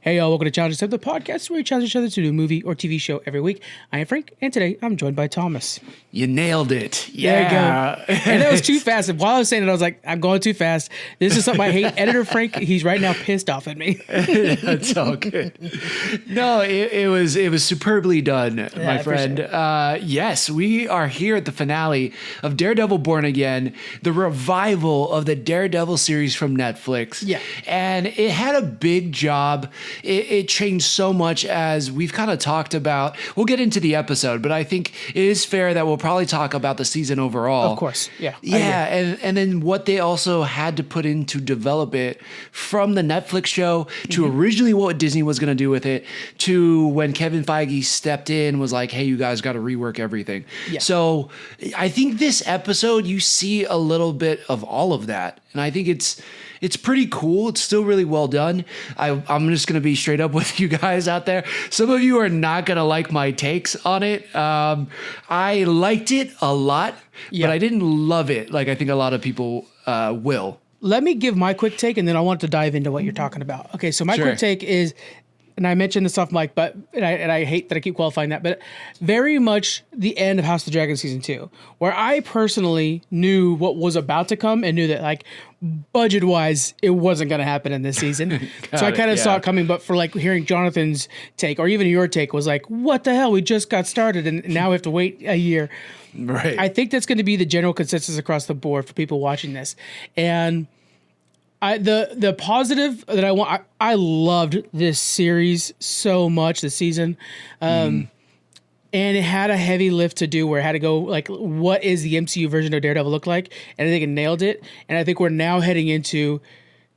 Hey, y'all, welcome to Challenge Accept, the podcast where we challenge each other to do a movie or TV show every week. I am Frank, and today I'm joined by Thomas. You nailed it. There you go. And that was too fast. And while I was saying it, I was like, I'm going too fast. This is something I hate. Editor Frank, he's right now pissed off at me. That's all good. No, it was superbly done, my friend. Yes, we are here at the finale of Daredevil Born Again, the revival of the Daredevil series from Netflix. Yeah. And it had a big job. It changed so much, as we've kind of talked about. We'll get into the episode, but I think it is fair that we'll probably talk about the season overall. Of course, yeah. Yeah, and then what they also had to put in to develop it, from the Netflix show to originally what Disney was going to do with it, to when Kevin Feige stepped in, was like, hey, you guys got to rework everything. Yeah. So I think this episode, you see a little bit of all of that. And I think it's pretty cool. It's still really well done. I'm just going to be straight up with you guys out there. Some of you are not going to like my takes on it. I liked it a lot, but I didn't love it like I think a lot of people will. Let me give my quick take, and then I want to dive into what you're talking about. Okay, so my quick take is, and I mentioned this off mic, but and I hate that I keep qualifying that, but very much the end of House of the Dragon season 2, where I personally knew what was about to come and knew that, like, budget wise, it wasn't going to happen in this season. So I kind of saw it coming. But for like hearing Jonathan's take, or even your take, was like, what the hell? We just got started, and now we have to wait a year. Right. I think that's going to be the general consensus across the board for people watching this. And the positive that I want, I loved this series so much this season. And it had a heavy lift to do, where it had to go, like, what is the MCU version of Daredevil look like? And I think it nailed it. And I think we're now heading into,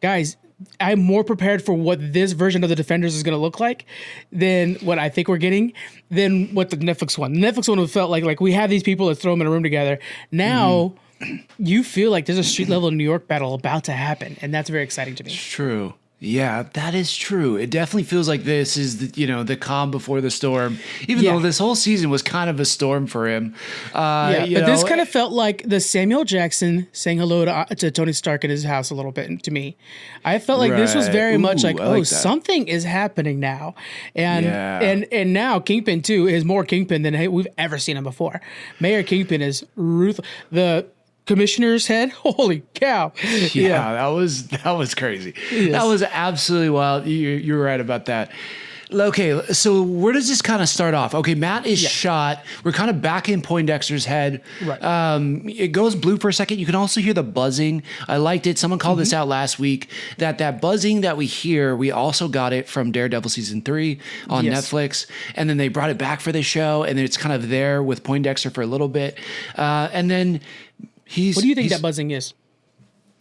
guys, I'm more prepared for what this version of the Defenders is going to look like than what I think we're getting, than what the Netflix one. The Netflix one felt like we have these people, let's throw them in a room together. Now, you feel like there's a street level New York battle about to happen, and that's very exciting to me. It's true. Yeah, that is true. It definitely feels like this is the calm before the storm, even though this whole season was kind of a storm for him. But this kind of felt like the Samuel Jackson saying hello to Tony Stark in his house a little bit to me. I felt like this was very much like, something is happening now. And now Kingpin too is more Kingpin than we've ever seen him before. Mayor Kingpin is ruthless. The Commissioner's head, holy cow! Yeah, that was crazy. Yes. That was absolutely wild. You're right about that. Okay, so where does this kind of start off? Okay, Matt is shot. We're kind of back in Poindexter's head. Right. It goes blue for a second. You can also hear the buzzing. I liked it. Someone called this out last week, that buzzing that we hear, we also got it from Daredevil season 3 on Netflix, and then they brought it back for the show, and then it's kind of there with Poindexter for a little bit, and then. What do you think that buzzing is?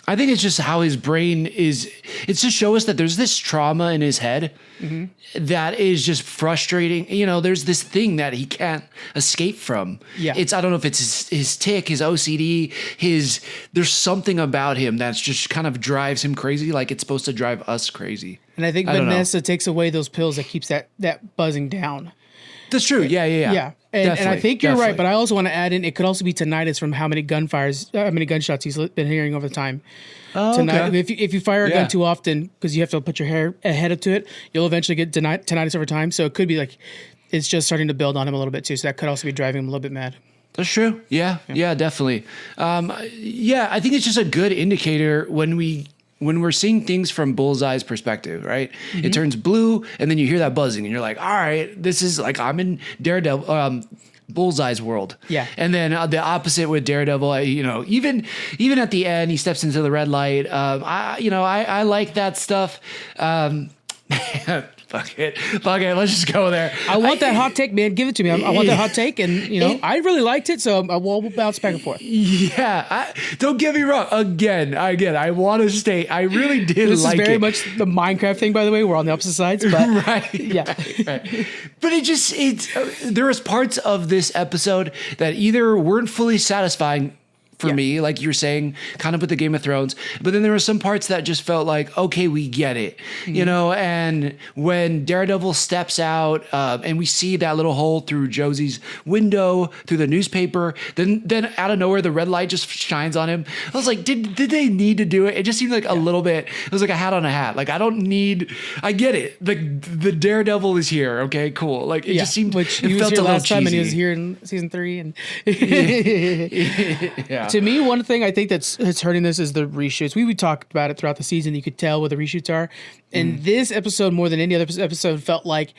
I think it's just how his brain is. It's to show us that there's this trauma in his head that is just frustrating. There's this thing that he can't escape from. Yeah. I don't know if it's his tic, his OCD, there's something about him that's just kind of drives him crazy, like it's supposed to drive us crazy. And I think Vanessa takes away those pills that keeps that buzzing down. That's true. Yeah. And I think you're right, but I also want to add in, it could also be tinnitus from how many gunshots he's been hearing over the time. Oh, okay. If you fire a gun too often, because you have to put your head up to it, you'll eventually get tinnitus over time. So it could be like it's just starting to build on him a little bit too. So that could also be driving him a little bit mad. That's true. Yeah, definitely. I think it's just a good indicator when we're seeing things from Bullseye's perspective, right? It turns blue, and then you hear that buzzing, and you're like, all right, this is like, I'm in Daredevil, Bullseye's world. Yeah. And then the opposite with Daredevil, even at the end, he steps into the red light. I like that stuff. Fuck it. Let's just go there. I want that hot take, man. Give it to me. I want that hot take, and I really liked it, so we'll bounce back and forth. Yeah, don't get me wrong. Again, I want to state, I really did this like it. This is very much the Minecraft thing, by the way. We're on the opposite sides, but right. But there was parts of this episode that either weren't fully satisfying for me, like you're saying, kind of with the Game of Thrones. But then there were some parts that just felt like, okay, we get it, you know. And when Daredevil steps out, and we see that little hole through Josie's window through the newspaper, then out of nowhere the red light just shines on him. I was like, did they need to do it? It just seemed like a little bit. It was like a hat on a hat. Like, I don't need. I get it. The Daredevil is here. Okay, cool. Like, it just seemed. Which it he was felt here a little last time, and he cheesy. was here in season 3. And Yeah. to me, one thing I think that's hurting this is the reshoots. We talked about it throughout the season. You could tell what the reshoots are. And this episode, more than any other episode, felt like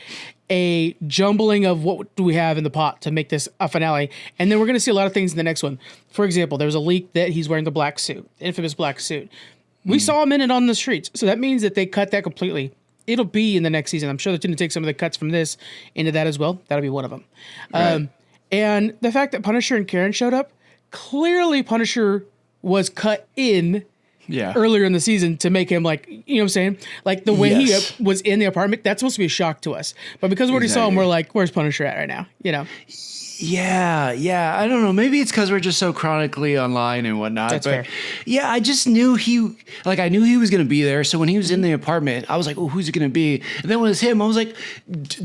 a jumbling of what do we have in the pot to make this a finale. And then we're going to see a lot of things in the next one. For example, there was a leak that he's wearing the black suit, the infamous black suit. We saw him in it on the streets. So that means that they cut that completely. It'll be in the next season. I'm sure they're going to take some of the cuts from this into that as well. That'll be one of them. Right. And the fact that Punisher and Karen showed up, clearly Punisher was cut in earlier in the season to make him like, you know what I'm saying? Like the way he was in the apartment, that's supposed to be a shock to us. But because we already saw him, we're like, where's Punisher at right now? You know? Yeah. I don't know. Maybe it's because we're just so chronically online and whatnot. That's but fair. Yeah, I just knew I knew he was going to be there. So when he was in the apartment, I was like, oh, who's it going to be? And then when it was him, I was like,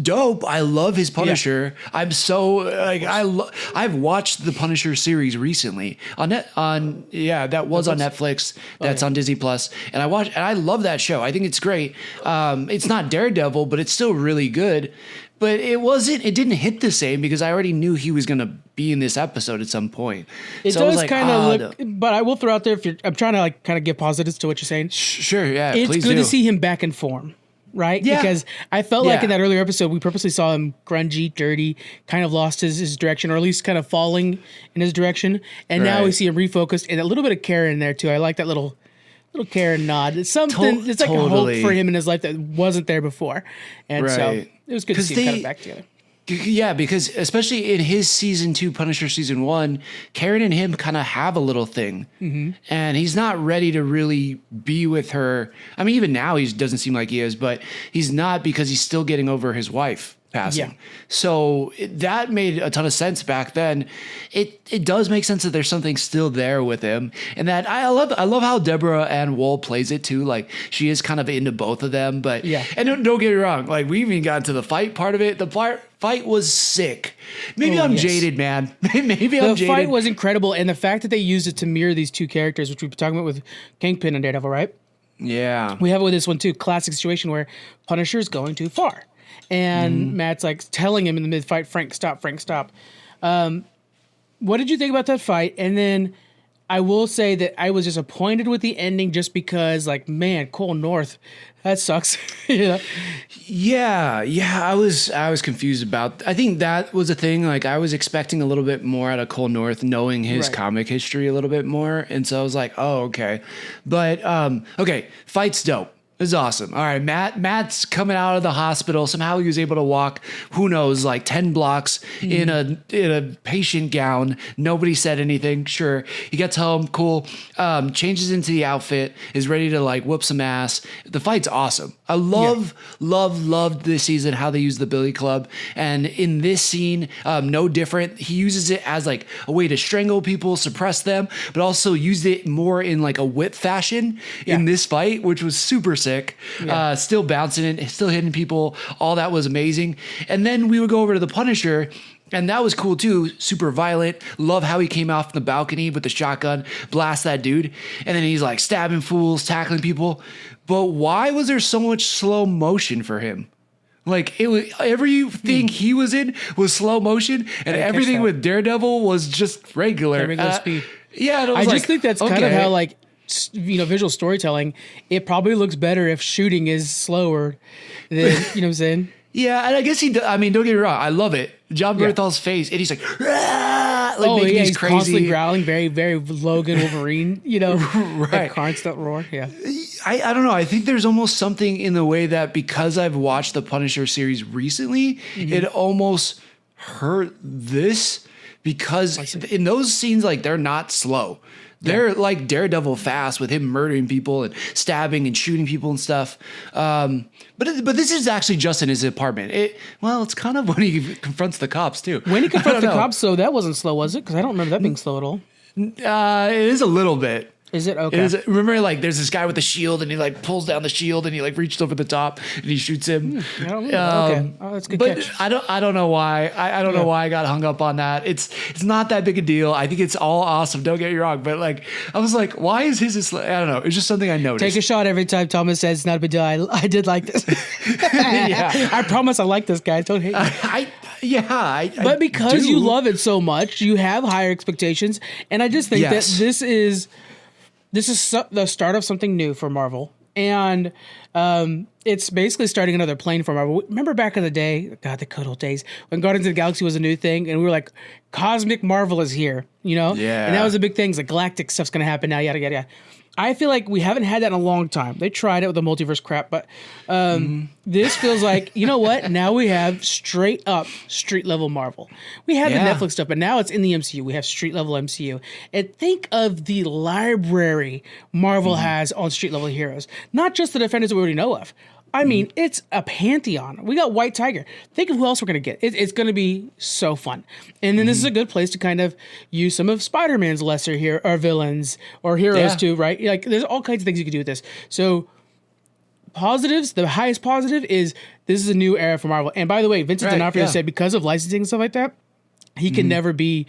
dope. I love his Punisher. Yeah. I'm so like, I've watched the Punisher series recently that was on Netflix. That's on Disney Plus. And I love that show. I think it's great. It's not Daredevil, but it's still really good. But it didn't hit the same because I already knew he was going to be in this episode at some point. It so does kind of look, but I will throw out there I'm trying to like kind of give positives to what you're saying. Sure, yeah, it's please good do. to see him back in form, right? Yeah. Because I felt like in that earlier episode, we purposely saw him grungy, dirty, kind of lost his direction, or at least kind of falling in his direction. And now we see him refocused and a little bit of Karen in there too. I like that little Karen nod. It's something, it's like a hope for him in his life that wasn't there before. And so it was good to see him kind of back together. Yeah, because especially in his season 2, Punisher season 1, Karen and him kind of have a little thing. And he's not ready to really be with her. I mean, even now he doesn't seem like he is, but he's not because he's still getting over his wife passing. Yeah. So that made a ton of sense back then. It does make sense that there's something still there with him, and that I love how Deborah Ann Woll plays it too. Like she is kind of into both of them, but and don't get me wrong. Like we even got to the fight part of it. The fight was sick. Maybe I'm jaded, man. Maybe I'm jaded. The fight was incredible, and the fact that they used it to mirror these two characters, which we've been talking about with Kingpin and Daredevil, right? Yeah, we have it with this one too. Classic situation where Punisher's going too far. And Matt's like telling him in the mid-fight, Frank, stop. What did you think about that fight? And then I will say that I was disappointed with the ending just because, like, man, Cole North, that sucks. Yeah, I was confused about. I think that was a thing. Like, I was expecting a little bit more out of Cole North, knowing his comic history a little bit more, and so I was like, oh, okay. But okay, fight's dope. It's awesome. All right, Matt's coming out of the hospital. Somehow he was able to walk, who knows, like 10 blocks in a patient gown. Nobody said anything. Sure. He gets home, cool. Changes into the outfit, is ready to like whoop some ass. The fight's awesome. I loved this season how they use the Billy Club. And in this scene, no different. He uses it as like a way to strangle people, suppress them, but also used it more in like a whip fashion in this fight, which was super sick. Still bouncing it, still hitting people. All that was amazing. And then we would go over to the Punisher, and that was cool too. Super violent. Love how he came off the balcony with the shotgun, blast that dude, and then he's like stabbing fools, tackling people. But why was there so much slow motion for him? Like it was everything he was in was slow motion, and everything with Daredevil was just regular speed. Yeah, and I just think that's kind of how like, you know, visual storytelling, it probably looks better if shooting is slower than, you know what I'm saying? Yeah, and I guess I mean, don't get me wrong, I love it. John Bernthal's face, and he's like, making these he's crazy, constantly growling, very, very Logan Wolverine, you know, right? Like constant roar. Yeah, I don't know. I think there's almost something in the way that because I've watched the Punisher series recently, it almost hurt this because in those scenes, like they're not slow. They're like Daredevil fast with him murdering people and stabbing and shooting people and stuff. But this is actually just in his apartment. It's kind of when he confronts the cops too. When he confronts the cops, so that wasn't slow, was it? Because I don't remember that being slow at all. It is a little bit. Is it? Okay. Remember, like, there's this guy with a shield, and he like pulls down the shield, and he like reaches over the top, and he shoots him. I don't know. Okay, that's a good catch. I don't know why. I don't know why I got hung up on that. It's not that big a deal. I think it's all awesome. Don't get me wrong, but like, I was like, why is his? I don't know. It's just something I noticed. Take a shot every time Thomas says it's not a big deal. I did like this. I promise I like this guy. Don't hate me. But because you love it so much, you have higher expectations, and I just think that this is the start of something new for Marvel. And it's basically starting another plane for Marvel. Remember back in the day, God, the good old days, when Guardians of the Galaxy was a new thing, and we were like, Cosmic Marvel is here, you know? Yeah. And that was a big thing. It's like galactic stuff's going to happen now, yada, yada, yada. I feel like we haven't had that in a long time. They tried it with the multiverse crap, but this feels like, you know what? Now we have straight up street level Marvel. We had the Netflix stuff, but now it's in the MCU. We have street level MCU. And think of the library Marvel has on street level heroes. Not just the Defenders that we already know of. I mean, it's a pantheon. We got White Tiger. Think of who else we're going to get. It's going to be so fun. And then this is a good place to kind of use some of Spider-Man's lesser here or villains or heroes too, right? Like, there's all kinds of things you can do with this. So positives, the highest positive is this is a new era for Marvel. And by the way, Vincent D'Onofrio said because of licensing and stuff like that, he can never be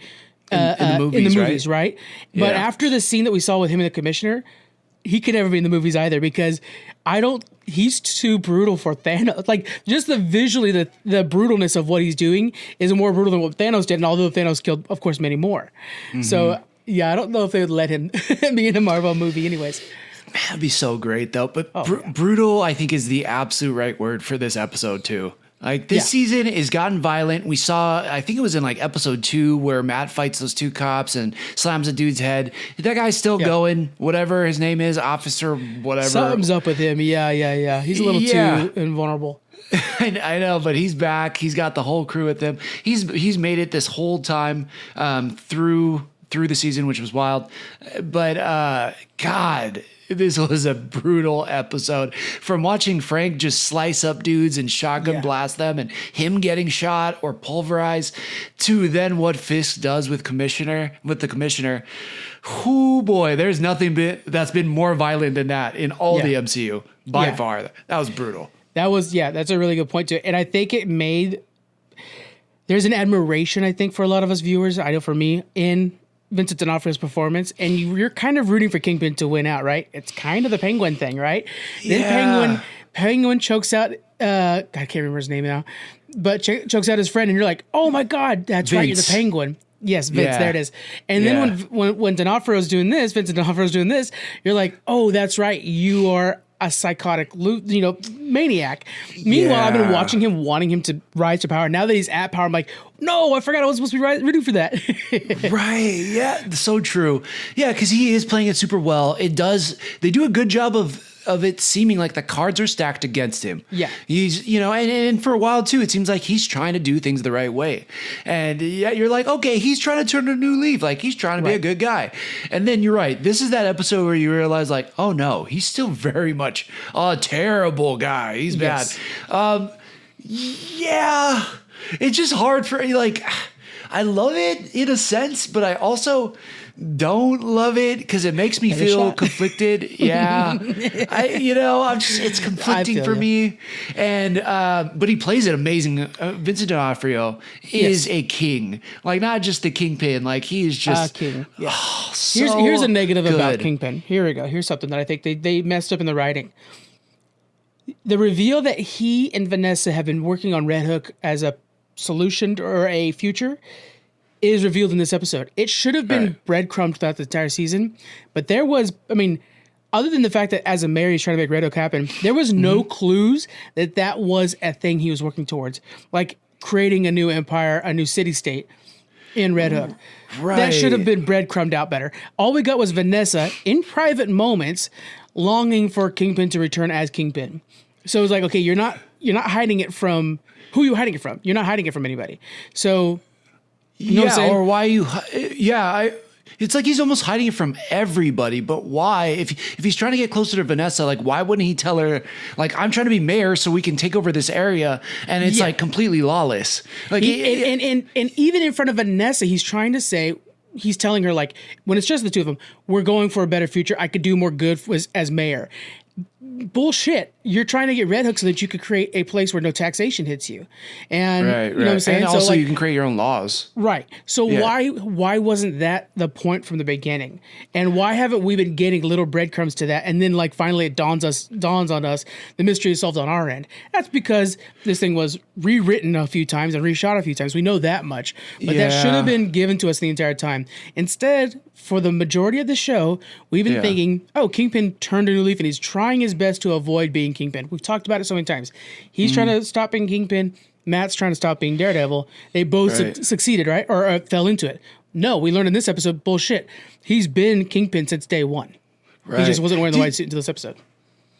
in the movies, right? But after the scene that we saw with him and the Commissioner, he could never be in the movies either because he's too brutal for Thanos. Like, just visually, the brutalness of what he's doing is more brutal than what Thanos did. And although Thanos killed, of course, many more. So, I don't know if they would let him be in a Marvel movie anyways. Man, that'd be so great though. But brutal, I think, is the absolute right word for this episode too. Like, this season has gotten violent. We saw, I think it was in like episode 2 where Matt fights those 2 cops and slams a dude's head. That guy's still going, whatever his name is, officer, whatever. Something's up with him. Yeah. He's a little too invulnerable. I know, but he's back. He's got the whole crew with him. He's made it this whole time through the season, which was wild. But God, this was a brutal episode. From watching Frank just slice up dudes and shotgun blast them and him getting shot or pulverized to then what Fisk does with the commissioner. Whoo boy, there's nothing that's been more violent than that in all the MCU by far. That was brutal. That's a really good point too. And I think there's an admiration, I think, for a lot of us viewers. I know for me in Vincent D'Onofrio's performance, and you're kind of rooting for Kingpin to win out, right? It's kind of the Penguin thing, right? Then Penguin chokes out, I can't remember his name now, but chokes out his friend, and you're like, oh my God, that's Vince. Right, you're the Penguin. Yes, Vince, there it is. And then when Vincent D'Onofrio's doing this, you're like, oh, that's right, you are a psychotic, maniac. Meanwhile, I've been watching him, wanting him to rise to power. Now that he's at power, I'm like, no, I forgot I was supposed to be rooting for that. Right. Yeah. So true. Yeah. Cause he is playing it super well. They do a good job of it seeming like the cards are stacked against him. Yeah. He's, and for a while too, it seems like he's trying to do things the right way. And you're like, okay, he's trying to turn a new leaf. Like, he's trying to be a good guy. And then you're right. This is that episode where you realize, like, oh no, he's still very much a terrible guy. He's bad. It's just hard for, like, I love it in a sense, but I also don't love it because it makes me feel conflicted. Yeah. It's conflicting for me. And, but he plays it amazing. Vincent D'Onofrio is a king, like not just the Kingpin. Like, he is just king. Yeah. So here's a negative about Kingpin. Here we go. Here's something that I think they messed up in the writing. The reveal that he and Vanessa have been working on Red Hook as a solution or a future is revealed in this episode. It should have been breadcrumbed throughout the entire season, but there was, other than the fact that as a mayor he's trying to make Red Hook happen, there was no clues that was a thing he was working towards, like creating a new empire, a new city-state in Red Hook. Right. That should have been breadcrumbed out better. All we got was Vanessa in private moments longing for Kingpin to return as Kingpin. So it was like, okay, you're not hiding it from who you hiding it from. You're not hiding it from anybody. So you know what I'm saying? Or why you? It's like he's almost hiding it from everybody. But why? If he's trying to get closer to Vanessa, like, why wouldn't he tell her, like, I'm trying to be mayor so we can take over this area, and it's like completely lawless. Like, and even in front of Vanessa, he's trying to say, he's telling her, like, when it's just the two of them, we're going for a better future. I could do more good as mayor. Bullshit. You're trying to get Red Hook so that you could create a place where no taxation hits you. And Right, you know what I'm saying? And also, so, like, you can create your own laws. right. So why wasn't that the point from the beginning? And why haven't we been getting little breadcrumbs to that? And then, like, finally it dawns on us the mystery is solved on our end. That's because this thing was rewritten a few times and reshot a few times. We know that much. But that should have been given to us the entire time. Instead, for the majority of the show, we've been thinking, oh, Kingpin turned a new leaf and he's trying his best to avoid being Kingpin. We've talked about it so many times. He's trying to stop being Kingpin. Matt's trying to stop being Daredevil. They both succeeded, right? Or fell into it. No, we learned in this episode, bullshit. He's been Kingpin since day one. Right. He just wasn't wearing the white suit into this episode.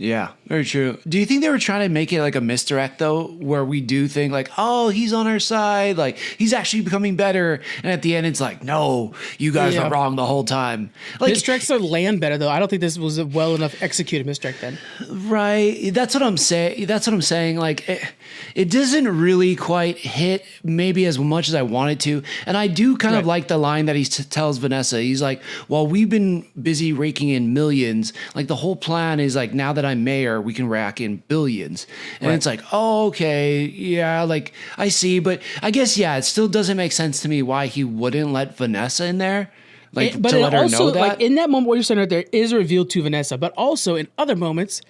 Yeah, very true. Do you think they were trying to make it like a misdirect though, where we do think like, oh, he's on our side, like he's actually becoming better, and at the end it's like, no, you guys were wrong the whole time. Like misdirects are land better though. I don't think this was a well enough executed misdirect then. Right. That's what I'm saying. Like it doesn't really quite hit maybe as much as I wanted to. And I do kind of like the line that he tells Vanessa. He's like, while we've been busy raking in millions, like the whole plan is like, now that I'm mayor, we can rack in billions. And it's like, oh, okay. Yeah. Like I see, but I guess, it still doesn't make sense to me why he wouldn't let Vanessa in there. Like, but to let her also, know that. like in that moment what you're saying right there is revealed to Vanessa, but also in other moments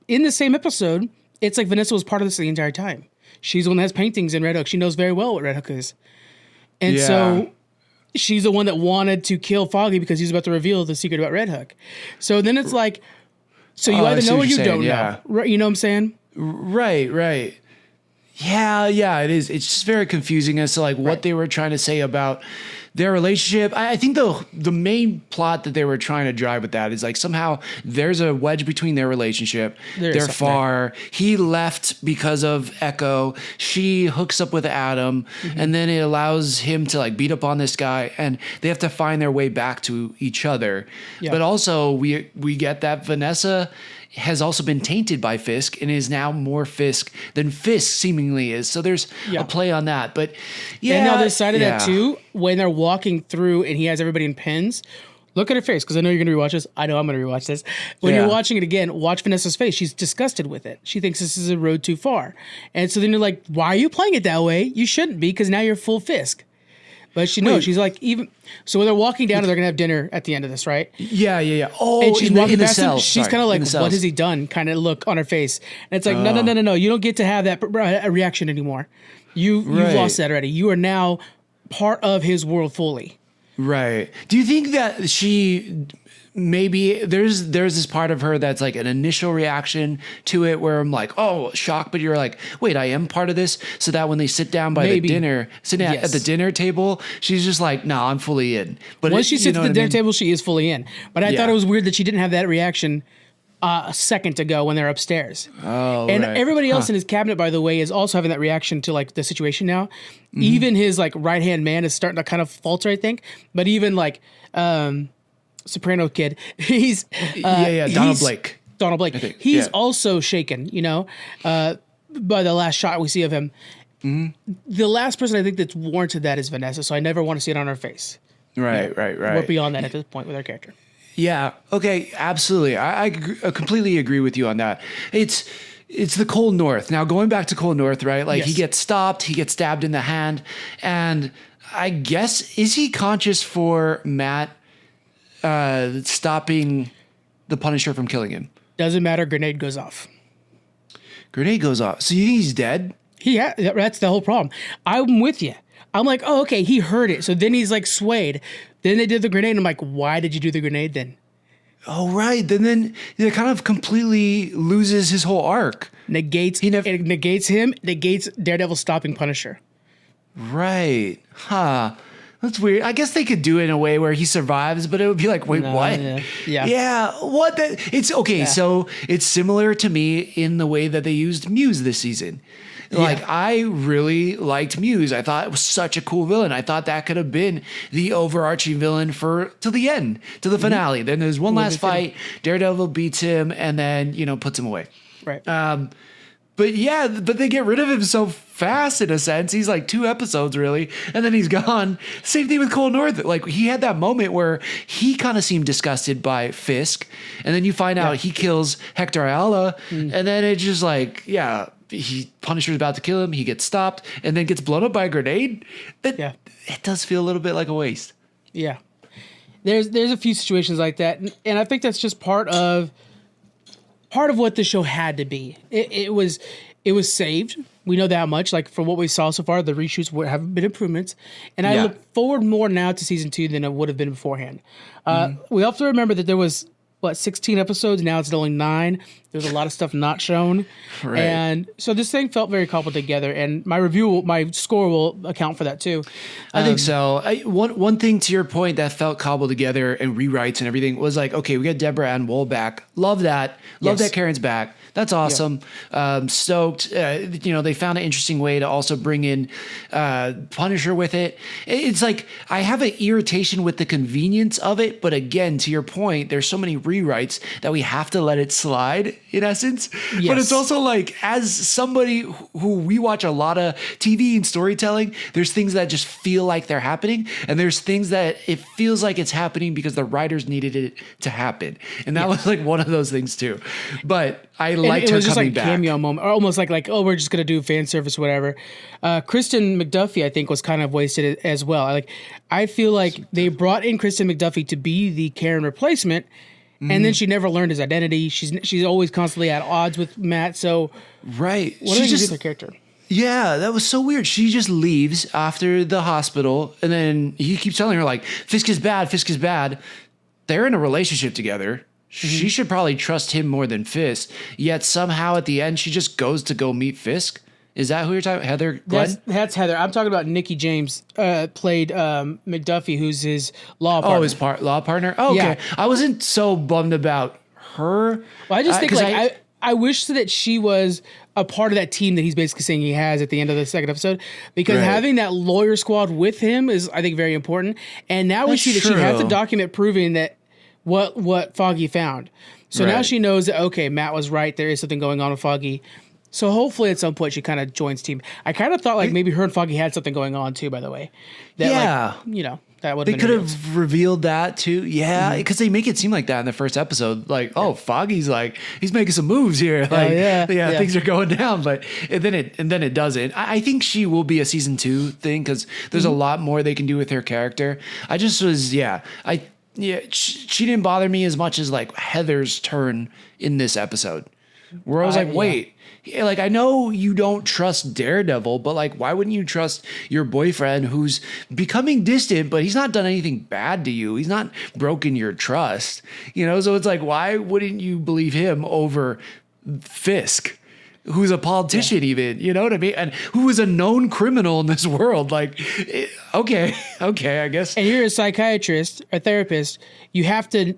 in the same episode, it's like Vanessa was part of this the entire time. She's the one that has paintings in Red Hook. She knows very well what Red Hook is. And so she's the one that wanted to kill Foggy because he's about to reveal the secret about Red Hook. So then it's like, so you either know or you don't know. Right, you know what I'm saying? Right. Yeah, it is. It's just very confusing as to like what they were trying to say about their relationship. I think the main plot that they were trying to drive with that is like somehow there's a wedge between their relationship. They're far. He left because of Echo. She hooks up with Adam, and then it allows him to like beat up on this guy, and they have to find their way back to each other. Yeah. But also we get that Vanessa has also been tainted by Fisk and is now more Fisk than Fisk seemingly is. So there's a play on that. But and now this side of that too, when they're walking through and he has everybody in pins, look at her face, because I know you're going to rewatch this. I know I'm going to rewatch this. When you're watching it again, watch Vanessa's face. She's disgusted with it. She thinks this is a road too far. And so then you're like, why are you playing it that way? You shouldn't be, because now you're full Fisk. But she knows. She's like, even so when they're walking down and they're gonna have dinner at the end of this, right? Yeah. Oh, and she's walking past him. cells. She's kind of like, what has he done? Kind of look on her face. And it's like, no. You don't get to have that reaction anymore. You've lost that already. You are now part of his world fully. Right. Do you think that she maybe there's this part of her that's like an initial reaction to it where I'm like, oh, shock, but you're like, wait, I am part of this, so that when they sit down by the dinner, at the dinner table, she's just like, no, I'm fully in. But once she sits at the dinner table, she is fully in. But I thought it was weird that she didn't have that reaction a second ago when they're upstairs. Oh, and everybody else in his cabinet, by the way, is also having that reaction to like the situation now. Even his like right hand man is starting to kind of falter, I think. But even like Soprano kid, he's Donald Blake. Donald Blake. He's also shaken, by the last shot we see of him. The last person I think that's warranted that is Vanessa, so I never want to see it on her face. Right. We're beyond that at this point with our character. Yeah. Okay. Absolutely. I completely agree with you on that. It's the Cold North. Now going back to Cold North, right? Like he gets stopped, he gets stabbed in the hand, and I guess is he conscious for Matt stopping the Punisher from killing him? Doesn't matter. Grenade goes off. So you think he's dead? That's the whole problem. I'm with you. I'm like, oh, okay, he heard it. So then he's like swayed. Then they did the grenade. I'm like, why did you do the grenade then? Oh, right. Then it kind of completely loses his whole arc. It negates him, negates Daredevil stopping Punisher. Right. Huh. That's weird. I guess they could do it in a way where he survives, but it would be like, wait, what? Yeah. What? It's okay. Yeah. So it's similar to me in the way that they used Muse this season. Like I really liked Muse. I thought it was such a cool villain. I thought that could have been the overarching villain to the end, to the finale. Then there's one last fight. Daredevil beats him and then, puts him away. Right. But they get rid of him so fast in a sense. He's like 2 episodes really, and then he's gone. Same thing with Cole North. Like he had that moment where he kind of seemed disgusted by Fisk, and then you find out he kills Hector Ayala, and then it's just like, Punisher's about to kill him. He gets stopped and then gets blown up by a grenade. It does feel a little bit like a waste. Yeah. There's a few situations like that, and I think that's just part of what the show had to be. It was saved. We know that much. Like from what we saw so far, the reshoots have been improvements, and I look forward more now to season 2 than it would have been beforehand. We have to remember that there was 16 episodes. Now it's only 9. There's a lot of stuff not shown, and so this thing felt very coupled together. And my score will account for that too. I think so. One thing to your point that felt cobbled together and rewrites and everything was like, okay, we got Deborah Ann Woll back. Love that. Love that Karen's back. That's awesome. Stoked. They found an interesting way to also bring in Punisher with it. It's like I have an irritation with the convenience of it, but again, to your point, there's so many rewrites that we have to let it slide in essence. Yes. But it's also like, as somebody who we watch a lot of TV and storytelling, there's things that just feel like they're happening, and there's things that it feels like it's happening because the writers needed it to happen. And that was like one of those things too. But I liked her coming back. Cameo moment, or almost like we're just gonna do fan service, whatever. Kristen McDuffie, I think, was kind of wasted as well. I feel like they brought in Kristen McDuffie to be the Karen replacement, and then she never learned his identity. She's always constantly at odds with Matt. So what do you do her character? Yeah, that was so weird. She just leaves after the hospital, and then he keeps telling her like, Fisk is bad, Fisk is bad. They're in a relationship together. She should probably trust him more than Fisk. Yet somehow at the end, she just goes to go meet Fisk. Is that who you're talking about? Heather Glenn? That's Heather. I'm talking about Nikki James, played McDuffie, who's his law partner. Oh, his law partner? Oh, okay. Yeah. I wasn't so bummed about her. Well, I just think I wish that she was a part of that team that he's basically saying he has at the end of the second episode, because having that lawyer squad with him is, I think, very important. And now we see that she has a document proving that what Foggy found. So now she knows that, okay, Matt was right. There is something going on with Foggy. So hopefully at some point she kind of joins team. I kind of thought maybe her and Foggy had something going on too, by the way. That, that would. They could have revealed that too. Yeah, because they make it seem like that in the first episode. Like, Foggy's he's making some moves here. Things are going down. But and then it doesn't. I think she will be a season 2 thing because there's a lot more they can do with her character. I just was she didn't bother me as much as Heather's turn in this episode, where I was wait. I know you don't trust Daredevil, but why wouldn't you trust your boyfriend who's becoming distant, but he's not done anything bad to you? He's not broken your trust, So it's why wouldn't you believe him over Fisk, who's a politician even, you know what I mean? And who is a known criminal in this world? Okay, I guess. And you're a psychiatrist, a therapist. You have to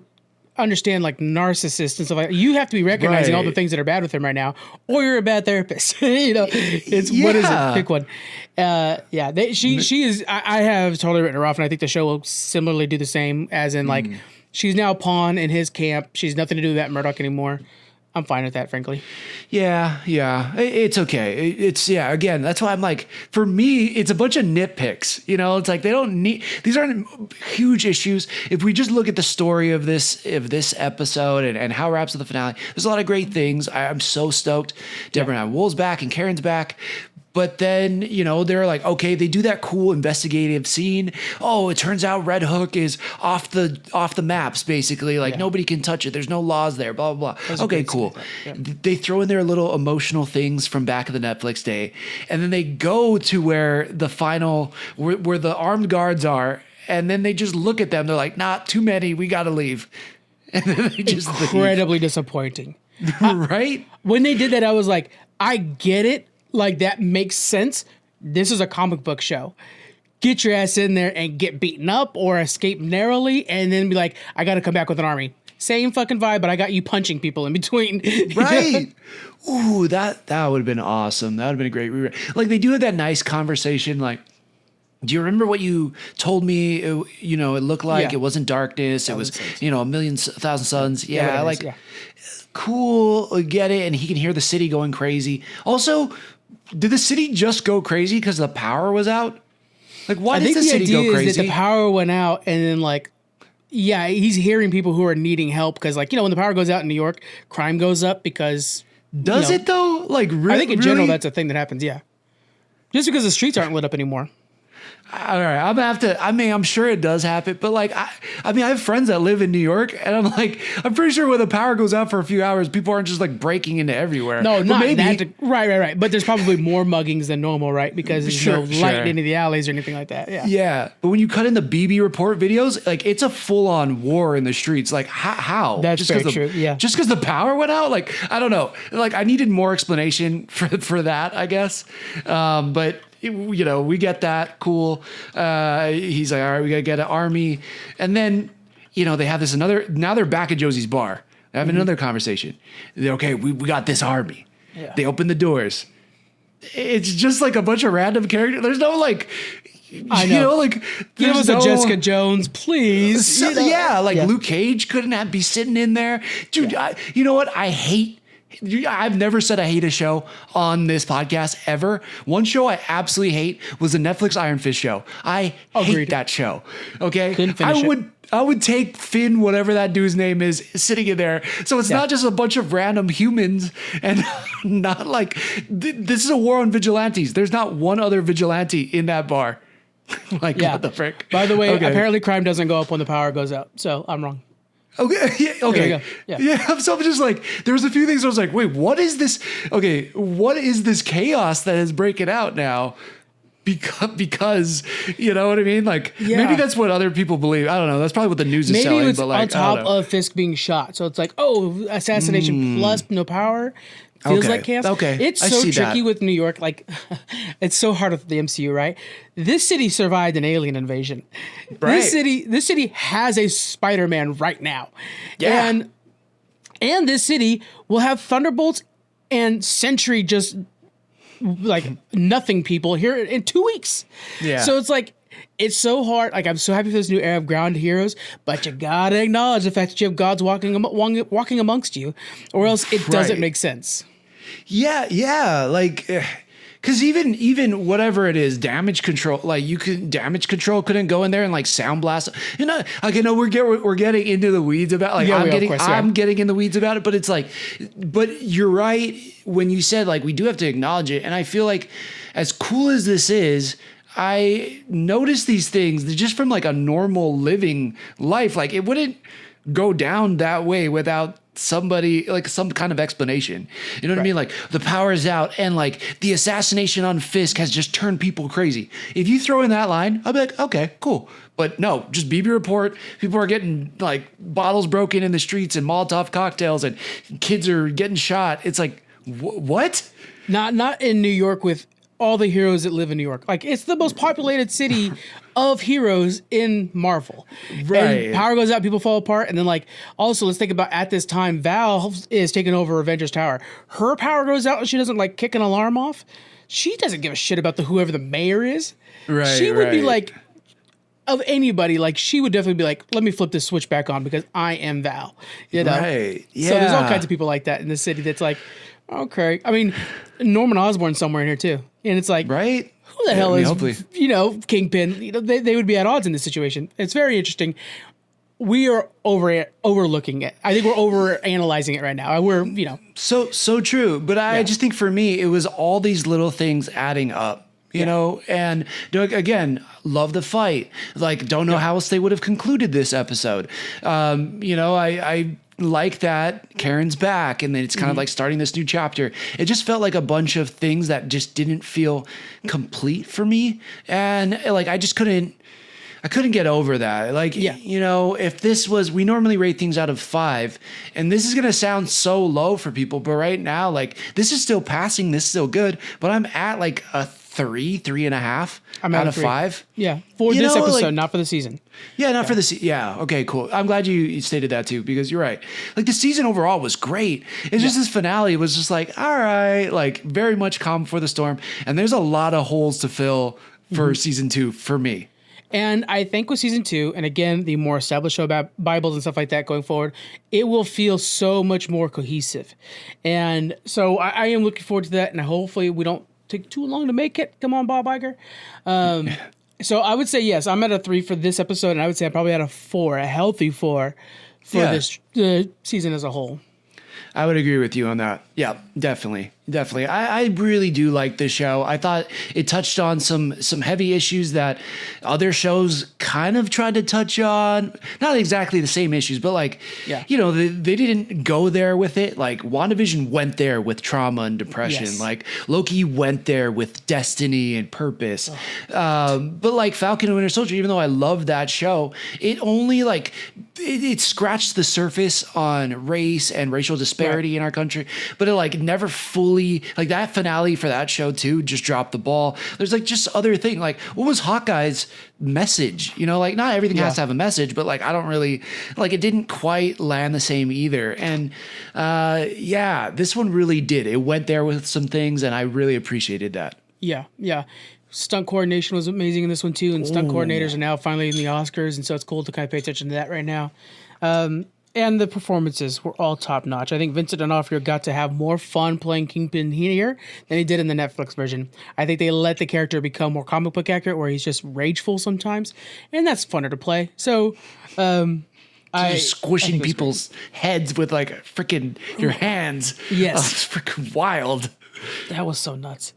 understand narcissists and stuff like that. You have to be recognizing all the things that are bad with him right now, or you're a bad therapist. What is it? Pick one. She is. I have totally written her off, and I think the show will similarly do the same. As in, she's now a pawn in his camp. She's nothing to do with that Murdoch anymore. I'm fine with that, frankly. Yeah. It's okay. Again, that's why I'm for me, it's a bunch of nitpicks. It's they don't need, these aren't huge issues. If we just look at the story of this episode and how it wraps up the finale, there's a lot of great things. I'm so stoked. Deborah Ann Woll's back and Karen's back. But then, they're okay, they do that cool investigative scene. Oh, it turns out Red Hook is off the maps, basically. Nobody can touch it. There's no laws there, blah, blah, blah. Okay, cool. Yeah. They throw in their little emotional things from back of the Netflix day. And then they go to where the final, where the armed guards are. And then they just look at them. They're like, nah, too many. We got to leave. And then they just incredibly disappointing. Right? When they did that, I was like, I get it. That makes sense. This is a comic book show. Get your ass in there and get beaten up or escape narrowly and then be like, I got to come back with an army. Same fucking vibe, but I got you punching people in between. Right. Ooh, that would have been awesome. That would have been a great rewrite. They do have that nice conversation, do you remember what you told me? It looked like it wasn't darkness. It was, Suns. a million, thousand suns. Yeah, whatever it is, cool. I get it. And he can hear the city going crazy. Also, did the city just go crazy because the power was out? Like, why did the city go idea crazy? is that the power went out, and then he's hearing people who are needing help because, when the power goes out in New York, crime goes up because. Does it though? Like, really? I think in general that's a thing that happens. Yeah, just because the streets aren't lit up anymore. All right, I'm gonna have to. I mean, I'm sure it does happen, but I have friends that live in New York, and I'm pretty sure when the power goes out for a few hours, people aren't just breaking into everywhere. No, but not maybe. that. Right. But there's probably more muggings than normal, right? Because there's no light into the alleys or anything like that. Yeah. Yeah, but when you cut in the BB report videos, it's a full-on war in the streets. How? That's just very true. Yeah. Just because the power went out? I don't know. I needed more explanation for that, I guess. But. We get that. Cool. He's like, all right, we got to get an army. And then, they have this now they're back at Josie's bar. They're having another conversation. They're okay. We got this army. Yeah. They open the doors. It's just a bunch of random characters. There's no I know. Give us a Jessica Jones, please. Luke Cage couldn't be sitting in there. Dude, you know what? I hate. I've never said I hate a show on this podcast ever. One show I absolutely hate was the Netflix Iron Fist show. I hate that show. Okay, I would take Finn, whatever that dude's name is, sitting in there. So it's not just a bunch of random humans, and not this is a war on vigilantes. There's not one other vigilante in that bar. What the frick? By the way, apparently crime doesn't go up when the power goes out. So I'm wrong. Okay. Yeah, okay. Yeah. So I'm just there was a few things I was like, wait, what is this? Okay. What is this chaos that is breaking out now? Because you know what I mean? Maybe that's what other people believe. I don't know. That's probably what the news is selling. Maybe it's but on top of Fisk being shot. So it's assassination plus no power. Feels like chaos. Okay. It's so tricky with New York. It's so hard with the MCU, right? This city survived an alien invasion. Right. This city has a Spider-Man right now. Yeah. And this city will have Thunderbolts and Sentry just nothing people here in 2 weeks. Yeah. So it's so hard. I'm so happy for this new era of grounded heroes, but you gotta acknowledge the fact that you have gods walking amongst you, or else it doesn't make sense. Yeah. Because even whatever it is, damage control, damage control couldn't go in there and sound blast. I know we're getting into the weeds about I'm getting in the weeds about it, but it's but you're right when you said we do have to acknowledge it, and I feel as cool as this is. I notice these things just from a normal living life. It wouldn't go down that way without somebody some kind of explanation. You know what I mean? The power is out and the assassination on Fisk has just turned people crazy. If you throw in that line, I'll be okay, cool. But no, just BB report. People are getting bottles broken in the streets and Molotov cocktails and kids are getting shot. It's what? Not in New York with all the heroes that live in New York. It's the most populated city of heroes in Marvel. Right. And power goes out, people fall apart. And then also let's think about at this time, Val is taking over Avengers Tower. Her power goes out and she doesn't kick an alarm off. She doesn't give a shit about whoever the mayor is. Right. She would be of anybody, she would definitely be let me flip this switch back on because I am Val. You know? Right. Yeah. So there's all kinds of people like that in the city that's okay. I mean, Norman Osborn's somewhere in here too. And it's right? Who the hell is, hopefully. Kingpin? They would be at odds in this situation. It's very interesting. We are overlooking it. I think we're over analyzing it right now. We're, So true. But I just think for me, it was all these little things adding up. You know, and again, love the fight. Don't know how else they would have concluded this episode. I like that Karen's back and then it's kind of starting this new chapter. It just felt like a bunch of things that just didn't feel complete for me. And I just couldn't get over that. If this was, we normally rate things out of 5 and this is going to sound so low for people, but right now, this is still passing. This is still good, but I'm at a 3.5 out of 5. Yeah. For this episode, not for the season. Yeah, not for the season. Yeah. Okay, cool. I'm glad you stated that too, because you're right. The season overall was great. It's just this finale was just all right, very much calm before the storm. And there's a lot of holes to fill for season 2 for me. And I think with season 2, and again, the more established show about Bibles and stuff like that going forward, it will feel so much more cohesive. And so I am looking forward to that. And hopefully we don't take too long to make it. Come on, Bob Iger. So I would say, yes, I'm at a 3 for this episode. And I would say I'm probably at a 4, a healthy 4 for this season as a whole. I would agree with you on that. Yeah, definitely. I really do like this show. I thought it touched on some heavy issues that other shows kind of tried to touch on. Not exactly the same issues, but like, they didn't go there with it. Like WandaVision went there with trauma and depression. Yes. Like Loki went there with destiny and purpose. But like Falcon and Winter Soldier, even though I love that show, it only like it scratched the surface on race and racial disparity in our country, but it like never fully, like that finale for that show too just dropped the ball. There's like just other thing, like what was Hawkeye's message? Like not everything has to have a message, but like I don't really like it didn't quite land the same either. And this one really did. It went there with some things, and I really appreciated that. Yeah. Stunt coordination was amazing in this one too, and stunt coordinators are now finally in the Oscars, and so it's cool to kind of pay attention to that right now. And the performances were all top notch. I think Vincent D'Onofrio got to have more fun playing Kingpin here than he did in the Netflix version. I think they let the character become more comic book accurate, where he's just rageful sometimes, and that's funner to play. So, squishing people's heads with like freaking your hands. Yes, it's freaking wild. That was so nuts.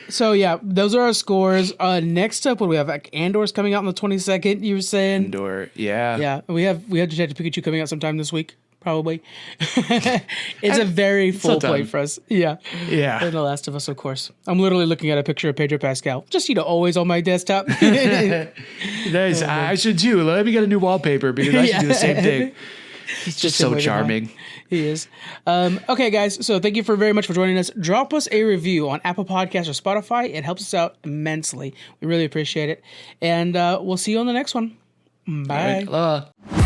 So yeah, those are our scores. Next up, what do we have? Like Andor's coming out on the 22nd. You were saying Andor, yeah. We have Detective Pikachu coming out sometime this week, probably. It's a very full plate for us. Yeah. And The Last of Us, of course. I'm literally looking at a picture of Pedro Pascal, just always on my desktop. Nice. I should too. Let me get a new wallpaper because I should do the same thing. He's just so charming. He is. Okay, guys. So thank you very much for joining us. Drop us a review on Apple Podcasts or Spotify. It helps us out immensely. We really appreciate it. And we'll see you on the next one. Bye. All right.